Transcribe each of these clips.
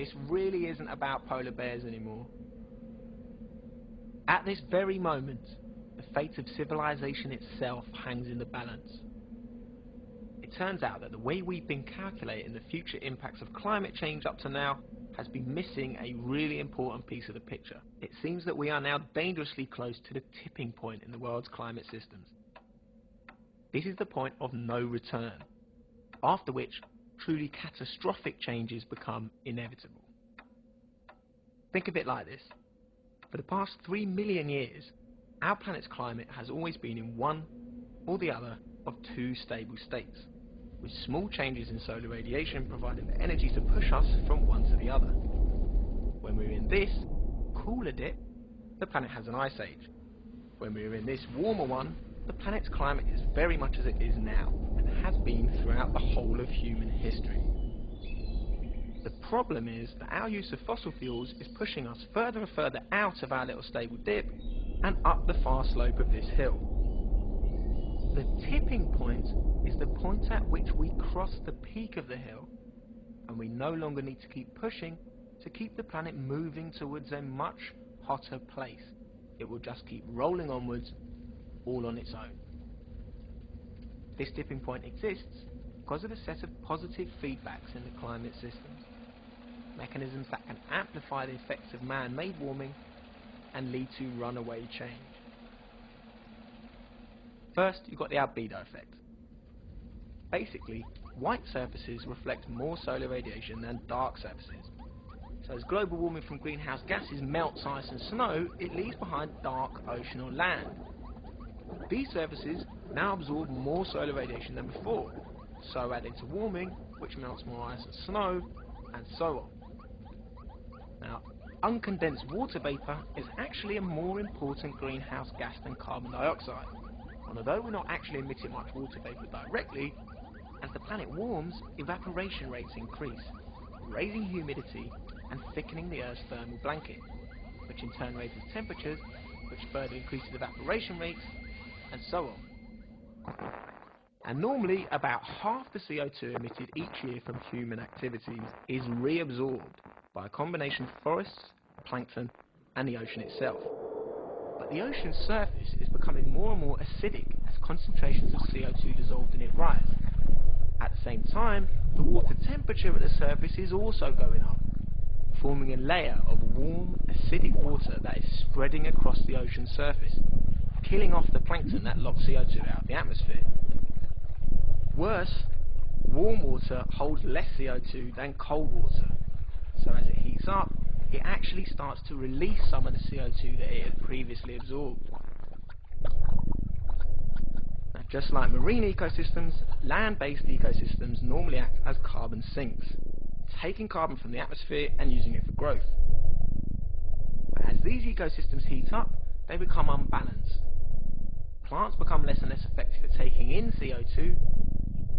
this really isn't about polar bears anymore. At this very moment, the fate of civilization itself hangs in the balance. It turns out that the way we've been calculating the future impacts of climate change up to now has been missing a really important piece of the picture. It seems that we are now dangerously close to the tipping point in the world's climate systems. This is the point of no return, after which truly catastrophic changes become inevitable. Think of it like this. For the past 3 million years, our planet's climate has always been in one or the other of two stable states, with small changes in solar radiation providing the energy to push us from one to the other. When we're in this cooler dip, the planet has an ice age. When we're in this warmer one, the planet's climate is very much as it is now, and has been throughout the whole of human history. The problem is that our use of fossil fuels is pushing us further and further out of our little stable dip and up the far slope of this hill. The tipping point is the point at which we cross the peak of the hill, and we no longer need to keep pushing to keep the planet moving towards a much hotter place. It will just keep rolling onwards, all on its own. This tipping point exists because of a set of positive feedbacks in the climate systems, mechanisms that can amplify the effects of man-made warming and lead to runaway change. First, you've got the albedo effect. Basically, white surfaces reflect more solar radiation than dark surfaces. So as global warming from greenhouse gases melts ice and snow, it leaves behind dark ocean or land. These surfaces now absorb more solar radiation than before, so adding to warming, which melts more ice and snow, and so on. Now, uncondensed water vapour is actually a more important greenhouse gas than carbon dioxide. And although we're not actually emitting much water vapour directly, as the planet warms, evaporation rates increase, raising humidity and thickening the Earth's thermal blanket, which in turn raises temperatures, which further increases evaporation rates, and so on. And normally, about half the CO2 emitted each year from human activities is reabsorbed by a combination of forests, plankton, and the ocean itself. But the ocean's surface is becoming more and more acidic as concentrations of CO2 dissolved in it rise. At the same time, the water temperature at the surface is also going up, forming a layer of warm, acidic water that is spreading across the ocean's surface, killing off the plankton that locks CO2 out of the atmosphere. Worse, warm water holds less CO2 than cold water, so as it heats up, it actually starts to release some of the CO2 that it had previously absorbed. Now, just like marine ecosystems, land-based ecosystems normally act as carbon sinks, taking carbon from the atmosphere and using it for growth. But as these ecosystems heat up, they become unbalanced. Plants become less and less effective at taking in CO2,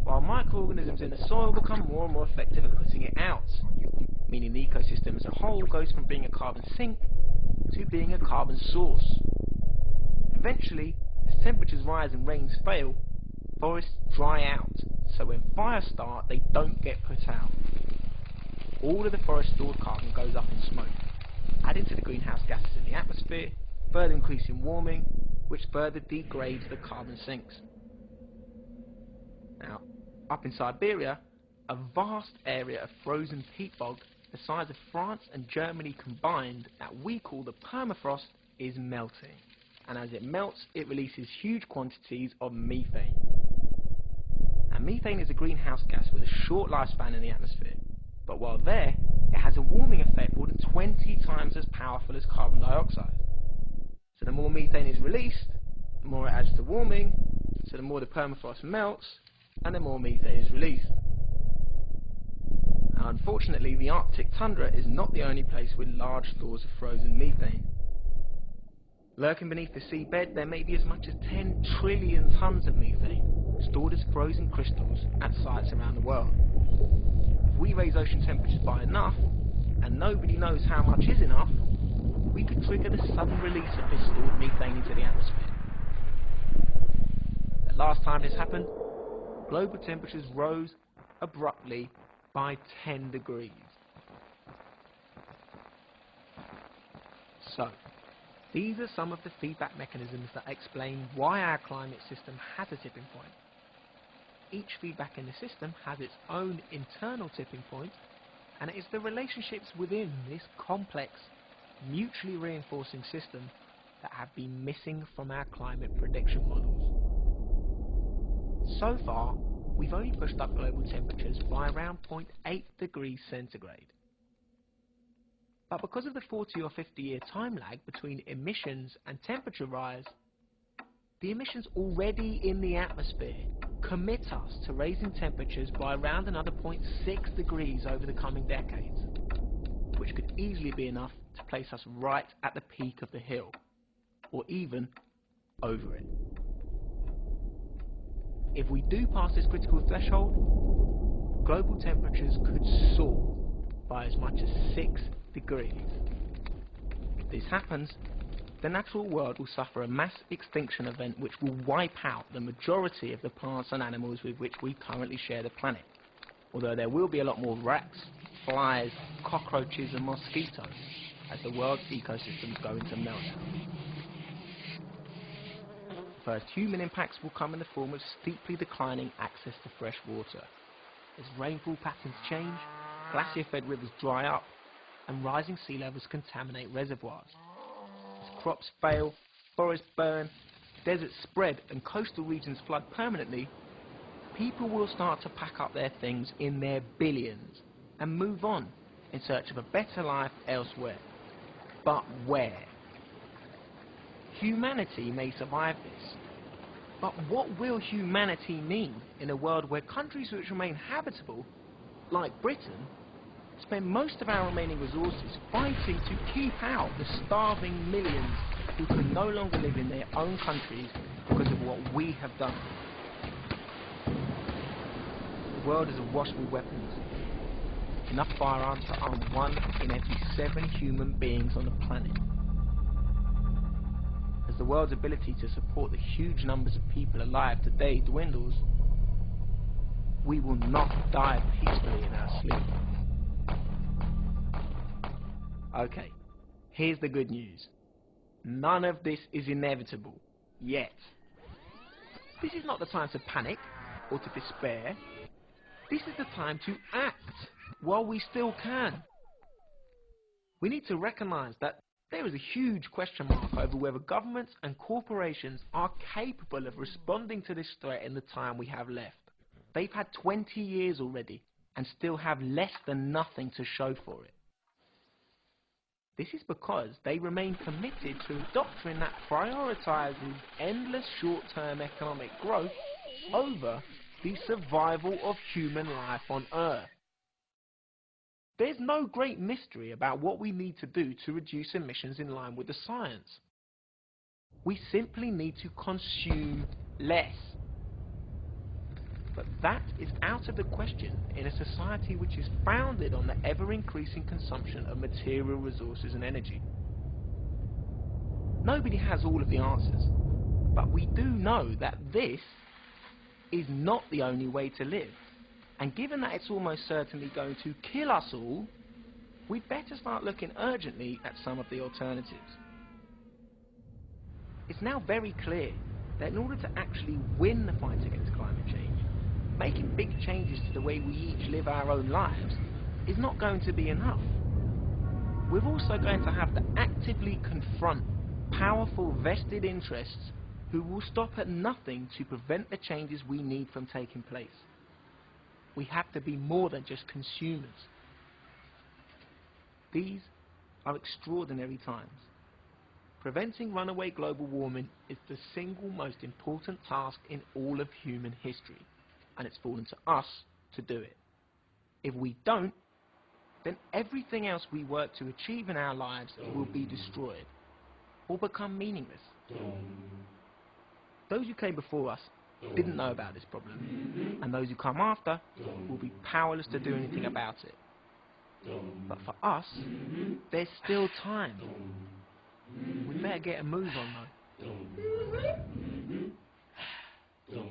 while microorganisms in the soil become more and more effective at putting it out, meaning the ecosystem as a whole goes from being a carbon sink to being a carbon source. Eventually, as temperatures rise and rains fail, forests dry out, so when fires start, they don't get put out. All of the forest stored carbon goes up in smoke, adding to the greenhouse gases in the atmosphere, further increasing warming, which further degrades the carbon sinks. Now, up in Siberia, a vast area of frozen peat bog the size of France and Germany combined that we call the permafrost is melting. And as it melts, it releases huge quantities of methane. Now, methane is a greenhouse gas with a short lifespan in the atmosphere, but while there, it has a warming effect more than 20 times as powerful as carbon dioxide. So the more methane is released, the more it adds to warming, so the more the permafrost melts, and the more methane is released. Now, unfortunately, the Arctic tundra is not the only place with large stores of frozen methane. Lurking beneath the seabed, there may be as much as 10 trillion tons of methane stored as frozen crystals at sites around the world. If we raise ocean temperatures by enough, and nobody knows how much is enough, we could trigger the sudden release of this stored methane into the atmosphere. The last time this happened, global temperatures rose abruptly by 10 degrees. So, these are some of the feedback mechanisms that explain why our climate system has a tipping point. Each feedback in the system has its own internal tipping point, and it is the relationships within this complex, mutually reinforcing system that have been missing from our climate prediction models. So far, we've only pushed up global temperatures by around 0.8 degrees centigrade. But because of the 40 or 50-year time lag between emissions and temperature rise, the emissions already in the atmosphere commit us to raising temperatures by around another 0.6 degrees over the coming decades, which could easily be enough to place us right at the peak of the hill, or even over it. If we do pass this critical threshold, global temperatures could soar by as much as 6 degrees. If this happens, the natural world will suffer a mass extinction event which will wipe out the majority of the plants and animals with which we currently share the planet, although there will be a lot more rats, flies, cockroaches and mosquitoes as the world's ecosystems go into meltdown. First human impacts will come in the form of steeply declining access to fresh water. As rainfall patterns change, glacier-fed rivers dry up, and rising sea levels contaminate reservoirs. As crops fail, forests burn, deserts spread, and coastal regions flood permanently, people will start to pack up their things in their billions and move on in search of a better life elsewhere. But where? Humanity may survive this, but what will humanity mean in a world where countries which remain habitable, like Britain, spend most of our remaining resources fighting to keep out the starving millions who can no longer live in their own countries because of what we have done? The world is awash with weapons. Enough firearms to arm 1 in every 7 human beings on the planet. As the world's ability to support the huge numbers of people alive today dwindles, we will not die peacefully in our sleep. Okay, here's the good news. None of this is inevitable, yet. This is not the time to panic or to despair. This is the time to act while we still can. We need to recognize that there is a huge question mark over whether governments and corporations are capable of responding to this threat in the time we have left. They've had 20 years already and still have less than nothing to show for it. This is because they remain committed to a doctrine that prioritizes endless short-term economic growth over the survival of human life on Earth. There's no great mystery about what we need to do to reduce emissions in line with the science. We simply need to consume less. But that is out of the question in a society which is founded on the ever-increasing consumption of material resources and energy. Nobody has all of the answers, but we do know that this is not the only way to live. And given that it's almost certainly going to kill us all, we'd better start looking urgently at some of the alternatives. It's now very clear that in order to actually win the fight against climate change, making big changes to the way we each live our own lives is not going to be enough. We're also going to have to actively confront powerful vested interests who will stop at nothing to prevent the changes we need from taking place. We have to be more than just consumers. These are extraordinary times. Preventing runaway global warming is the single most important task in all of human history, and it's fallen to us to do it. If we don't, then everything else we work to achieve in our lives will be destroyed or become meaningless. Those who came before us didn't know about this problem, and those who come after will be powerless to do anything about it. But for us, there's still time. We better get a move on though.